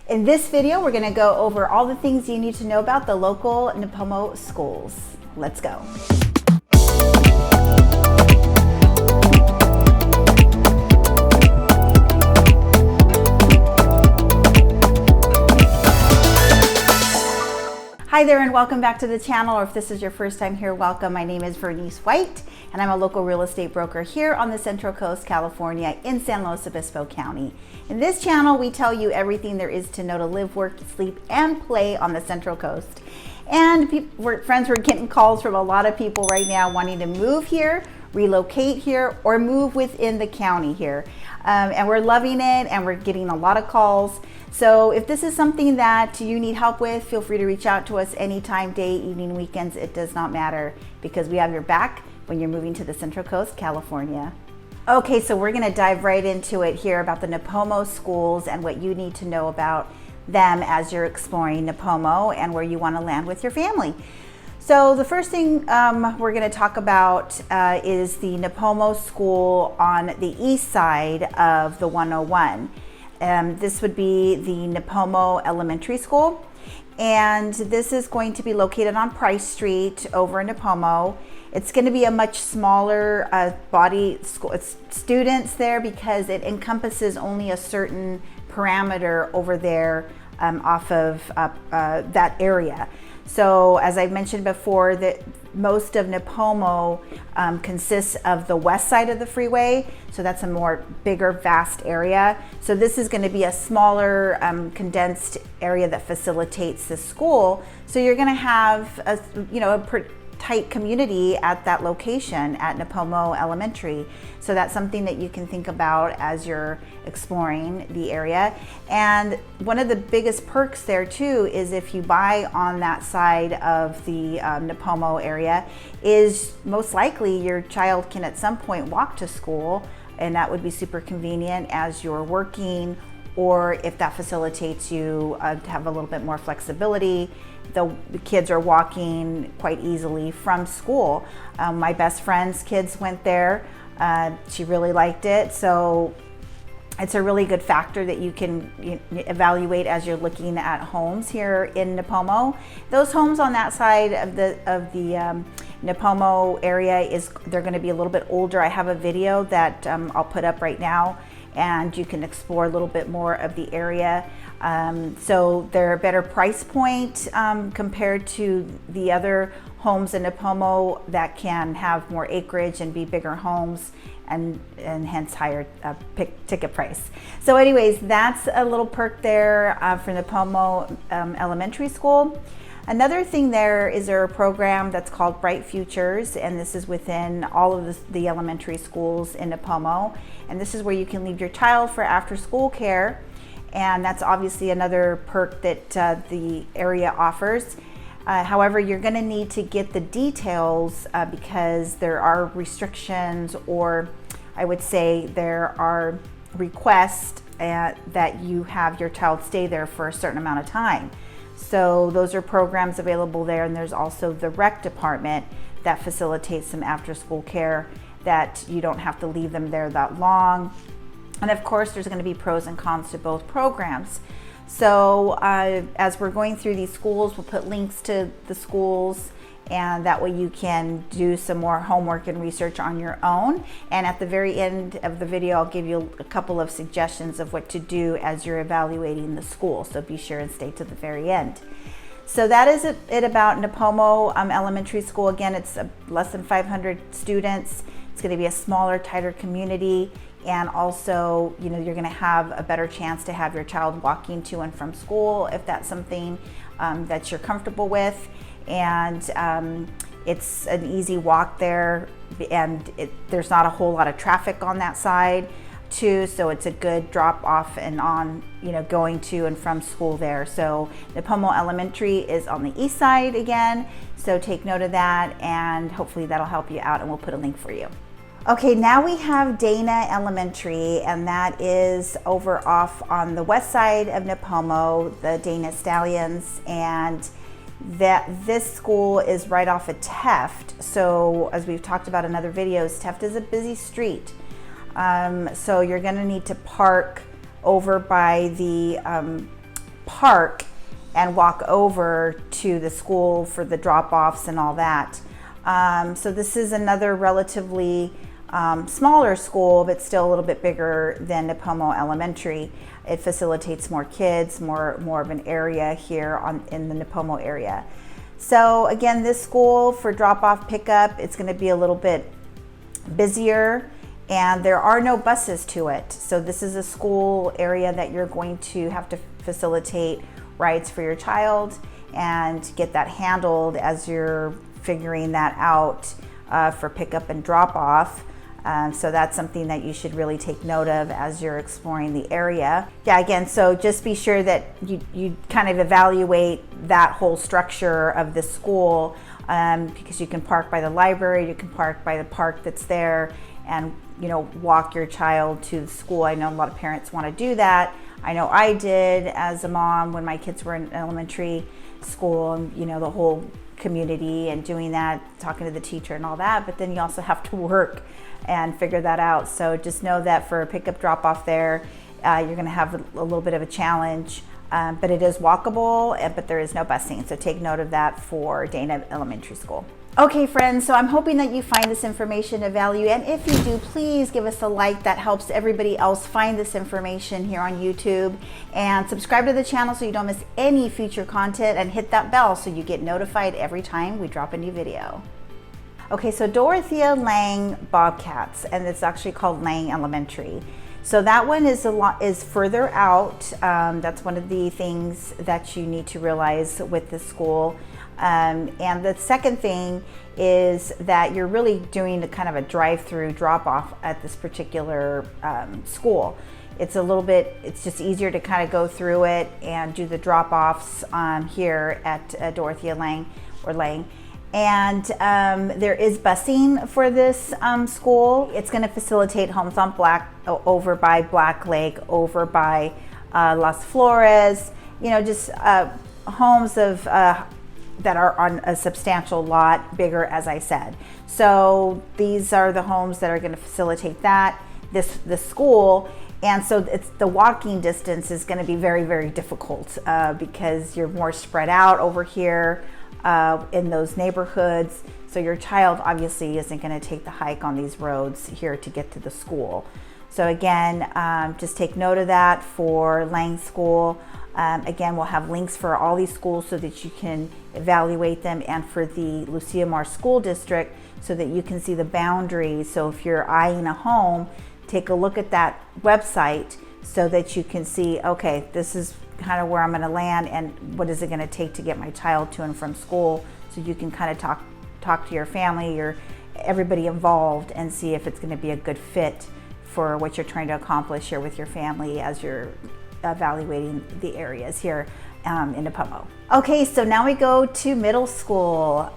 In this video, we're going to go over all the things you need to know about the local Nipomo schools. Let's go. Hi there and welcome back to the channel, or if this is your first time here, welcome. My name is Verenice White and I'm a local real estate broker here on the Central Coast, California in San Luis Obispo County. In this channel, we tell you everything there is to know to live, work, sleep, and play on the Central Coast. And friends, we're getting calls from a lot of people right now wanting to move here, relocate here, or move within the county here. And we're loving it and we're getting a lot of calls. So if this is something that you need help with, feel free to reach out to us anytime, day, evening, weekends. It does not matter because we have your back when you're moving to the Central Coast, California. Okay, so we're gonna dive right into it here about the Nipomo schools and what you need to know about them as you're exploring Nipomo and where you wanna land with your family. So the first thing we're gonna talk about is the Nipomo school on the east side of the 101. This would be the Nipomo Elementary School. And this is going to be located on Price Street over in Nipomo. It's going to be a much smaller body school. It's students there because it encompasses only a certain parameter over there off of that area. So as I've mentioned before, that most of Nipomo consists of the west side of the freeway. So that's a more bigger, vast area. So this is going to be a smaller, condensed area that facilitates the school. So you're going to have a tight community at that location at Nipomo Elementary. So that's something that you can think about as you're exploring the area. And one of the biggest perks there too is if you buy on that side of the Nipomo area, is most likely your child can at some point walk to school, and that would be super convenient as you're working, or if that facilitates you to have a little bit more flexibility. The kids are walking quite easily from school. My best friend's kids went there. She really liked it. So it's a really good factor that you can evaluate as you're looking at homes here in Nipomo. Those homes on that side of the Nipomo area, they're going to be a little bit older. I have a video that I'll put up right now, and you can explore a little bit more of the area. So they're a better price point compared to the other homes in Nipomo that can have more acreage and be bigger homes, and hence higher ticket price. So anyways, that's a little perk there for Nipomo Elementary School. Another thing there is a program that's called Bright Futures, and this is within all of the elementary schools in Nipomo. And this is where you can leave your child for after school care. And that's obviously another perk that the area offers. However, you're going to need to get the details because there are restrictions, or I would say there are requests that you have your child stay there for a certain amount of time. So those are programs available there, and there's also the rec department that facilitates some after school care that you don't have to leave them there that long. And of course, there's going to be pros and cons to both programs. So as we're going through these schools, we'll put links to the schools, and that way you can do some more homework and research on your own. And at the very end of the video, I'll give you a couple of suggestions of what to do as you're evaluating the school. So be sure and stay to the very end. So that is it about Nipomo Elementary School. Again, it's less than 500 students. It's going to be a smaller, tighter community. And also, you're going to have a better chance to have your child walking to and from school if that's something that you're comfortable with. And it's an easy walk there, and there's not a whole lot of traffic on that side too. So it's a good drop off and on, going to and from school there. So Nipomo Elementary is on the east side again. So take note of that, and hopefully that'll help you out, and we'll put a link for you. Okay, now we have Dana Elementary, and that is over off on the west side of Nipomo, the Dana Stallions, and this school is right off of Teft. So as we've talked about in other videos, Teft is a busy street. So you're gonna need to park over by the park and walk over to the school for the drop-offs and all that. So this is another relatively smaller school, but still a little bit bigger than Nipomo Elementary. It facilitates more kids, more of an area here in the Nipomo area. So again, this school for drop-off pickup, it's going to be a little bit busier, and there are no buses to it. So this is a school area that you're going to have to facilitate rides for your child and get that handled as you're figuring that out for pickup and drop-off. So that's something that you should really take note of as you're exploring the area. Yeah, again, so just be sure that you kind of evaluate that whole structure of the school, because you can park by the library, you can park by the park that's there, and walk your child to the school. I know a lot of parents want to do that. I know I did as a mom when my kids were in elementary school, and the whole community and doing that, talking to the teacher and all that, but then you also have to work and figure that out. So just know that for a pickup drop off there, you're going to have a little bit of a challenge, but it is walkable, but there is no busing. So take note of that for Dana Elementary School. Okay, friends, so I'm hoping that you find this information of value, and if you do, please give us a like. That helps everybody else find this information here on YouTube, and subscribe to the channel so you don't miss any future content, and hit that bell so you get notified every time we drop a new video. Okay, so Dorothea Lange Bobcats, and it's actually called Lange Elementary. So that one is further out. That's one of the things that you need to realize with the school. And the second thing is that you're really doing a kind of a drive-through drop-off at this particular school. It's just easier to kind of go through it and do the drop-offs here at Dorothea Lange or Lange. And there is busing for this school. It's going to facilitate homes on over by Black Lake, over by Las Flores, just homes of that are on a substantial lot, bigger, as I said. So these are the homes that are going to facilitate that, this school. And so the walking distance is going to be very, very difficult because you're more spread out over here in those neighborhoods. So your child obviously isn't going to take the hike on these roads here to get to the school. So again, just take note of that for Lange School. Again, we'll have links for all these schools so that you can evaluate them, and for the Lucia School District so that you can see the boundaries. So if you're eyeing a home, take a look at that website so that you can see, okay, this is kind of where I'm going to land, and what is it going to take to get my child to and from school, so you can kind of talk to your family or everybody involved and see if it's going to be a good fit for what you're trying to accomplish here with your family as you're evaluating the areas here in Nipomo. Okay, so now we go to middle school,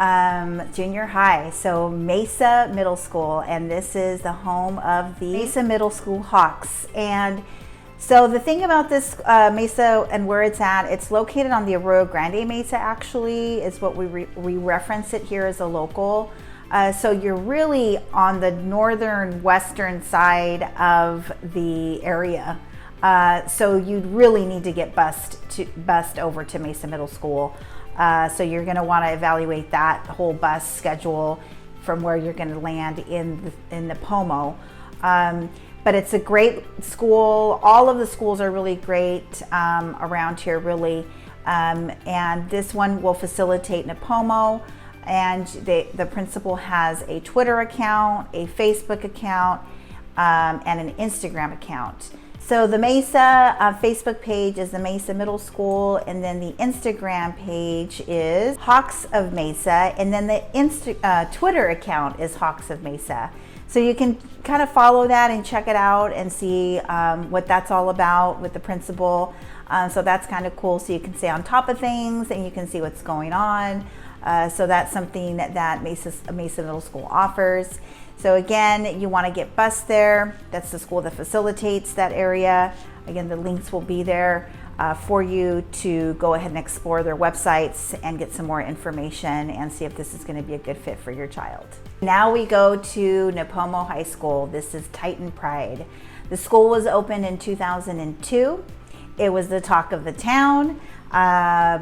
junior high. So Mesa Middle School, and this is the home of the Mesa Middle School Hawks. And so the thing about this Mesa and where it's at, it's located on the Arroyo Grande Mesa, actually, is what we reference it here as a local. So you're really on the northern western side of the area. So you'd really need to get bused over to Mesa Middle School. So you're going to want to evaluate that whole bus schedule from where you're going to land in Nipomo. But it's a great school. All of the schools are really great around here, really. And this one will facilitate Nipomo. And the principal has a Twitter account, a Facebook account, and an Instagram account. So the Mesa Facebook page is the Mesa Middle School, and then the Instagram page is Hawks of Mesa, and then the Twitter account is Hawks of Mesa. So you can kind of follow that and check it out and see what that's all about with the principal. So that's kind of cool. So you can stay on top of things and you can see what's going on. So that's something that Mesa Middle School offers. So again, you want to get bused there. That's the school that facilitates that area. Again, the links will be there for you to go ahead and explore their websites and get some more information and see if this is going to be a good fit for your child. Now we go to Nipomo High School. This is Titan Pride. The school was opened in 2002. It was the talk of the town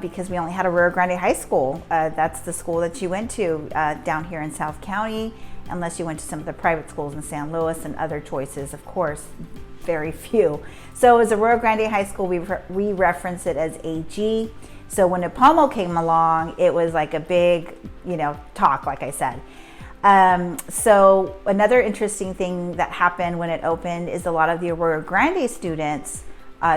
because we only had a Rio Grande High School. That's the school that you went to down here in South County, unless you went to some of the private schools in San Luis and other choices, of course, very few. So it was a Rio Grande High School. We reference it as AG. So when Nipomo came along, it was like a big, talk, like I said. So another interesting thing that happened when it opened is a lot of the Rio Grande students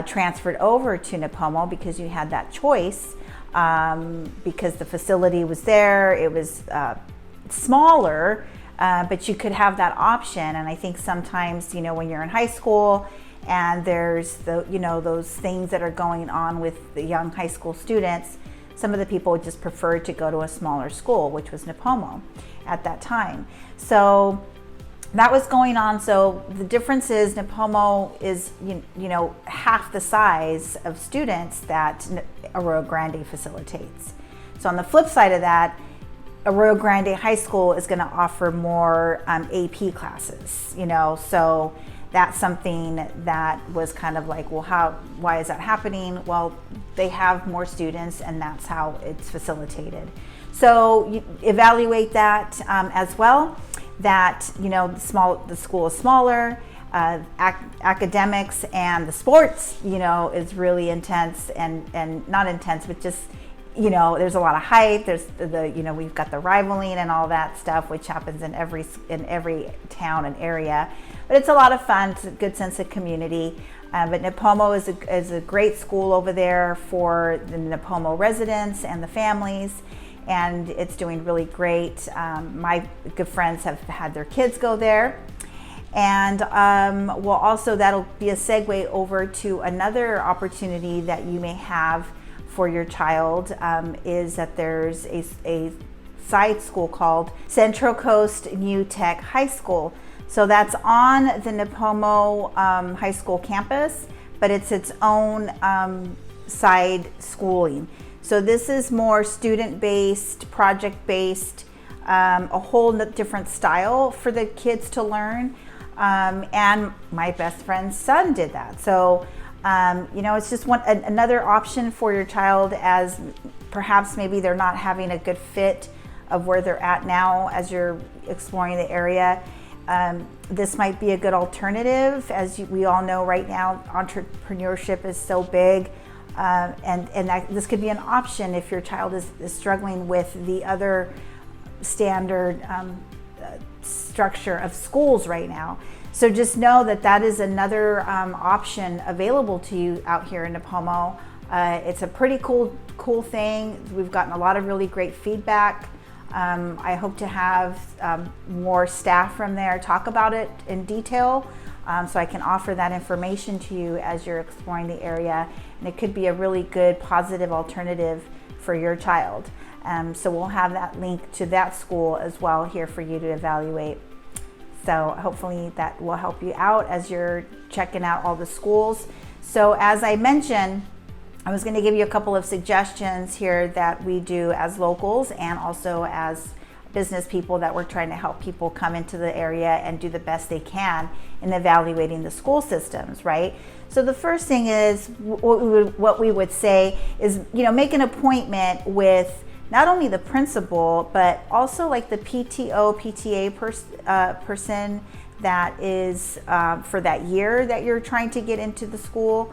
transferred over to Nipomo because you had that choice, because the facility was there. It was smaller, but you could have that option. And I think sometimes, when you're in high school and there's those things that are going on with the young high school students, some of the people just preferred to go to a smaller school, which was Nipomo at that time. So that was going on. So the difference is Nipomo is half the size of students that Arroyo Grande facilitates. So on the flip side of that, Arroyo Grande High School is going to offer more AP classes. So that's something that was kind of like, well, why is that happening? Well, they have more students, and that's how it's facilitated. So you evaluate that as well. That the school is smaller, academics and the sports is really intense, and not intense, but just there's a lot of hype. There's we've got the rivaling and all that stuff, which happens in every town and area. But it's a lot of fun. It's a good sense of community. But Nipomo is a great school over there for the Nipomo residents and the families, and it's doing really great. My good friends have had their kids go there. And that'll be a segue over to another opportunity that you may have for your child, is that there's a side school called Central Coast New Tech High School. So that's on the Nipomo High School campus, but it's its own side schooling. So this is more student-based, project-based, a whole different style for the kids to learn. And my best friend's son did that. So, it's just another option for your child, as perhaps maybe they're not having a good fit of where they're at now as you're exploring the area. This might be a good alternative. As we all know right now, entrepreneurship is so big. This could be an option if your child is struggling with the other standard structure of schools right now. So just know that is another option available to you out here in Nipomo. It's a pretty cool thing. We've gotten a lot of really great feedback. I hope to have more staff from there talk about it in detail, so I can offer that information to you as you're exploring the area. And it could be a really good, positive alternative for your child. So we'll have that link to that school as well here for you to evaluate. So hopefully that will help you out as you're checking out all the schools. So as I mentioned, I was going to give you a couple of suggestions here that we do as locals and also as business people, that we're trying to help people come into the area and do the best they can in evaluating the school systems, right? So the first thing is what we would say is, make an appointment with not only the principal, but also like the PTA person that is for that year that you're trying to get into the school.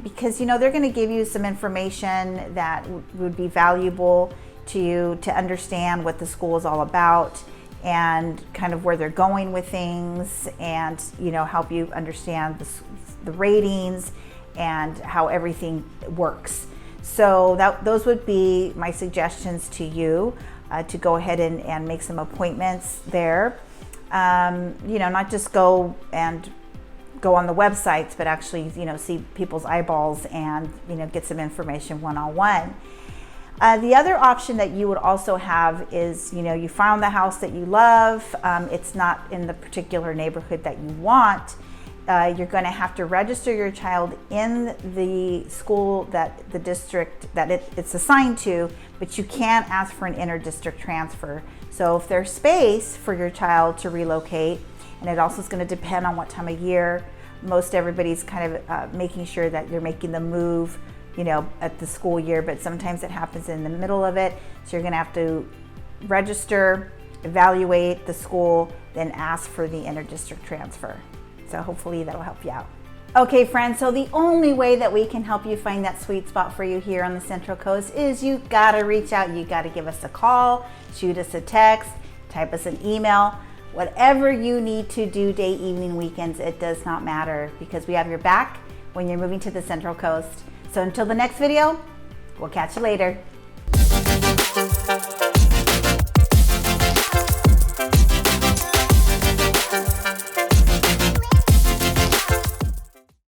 Because they're going to give you some information that would be valuable to you to understand what the school is all about and kind of where they're going with things, and help you understand the ratings and how everything works. So those would be my suggestions to you, to go ahead and make some appointments there. Not just go on the websites, but actually, see people's eyeballs and, get some information one-on-one. The other option that you would also have is, you found the house that you love. It's not in the particular neighborhood that you want. You're going to have to register your child in the school that the district that it's assigned to, but you can't ask for an inter-district transfer. So if there's space for your child to relocate, and it also is going to depend on what time of year most everybody's kind of making sure that you're making the move, you know, at the school year, but sometimes it happens in the middle of it. So you're gonna have to register, evaluate the school, then ask for the inter-district transfer. So hopefully that'll help you out. Okay friends, so the only way that we can help you find that sweet spot for you here on the Central Coast is you gotta reach out, you gotta give us a call, shoot us a text, type us an email. Whatever you need to do, day, evening, weekends, it does not matter, because we have your back when you're moving to the Central Coast. So until the next video, we'll catch you later.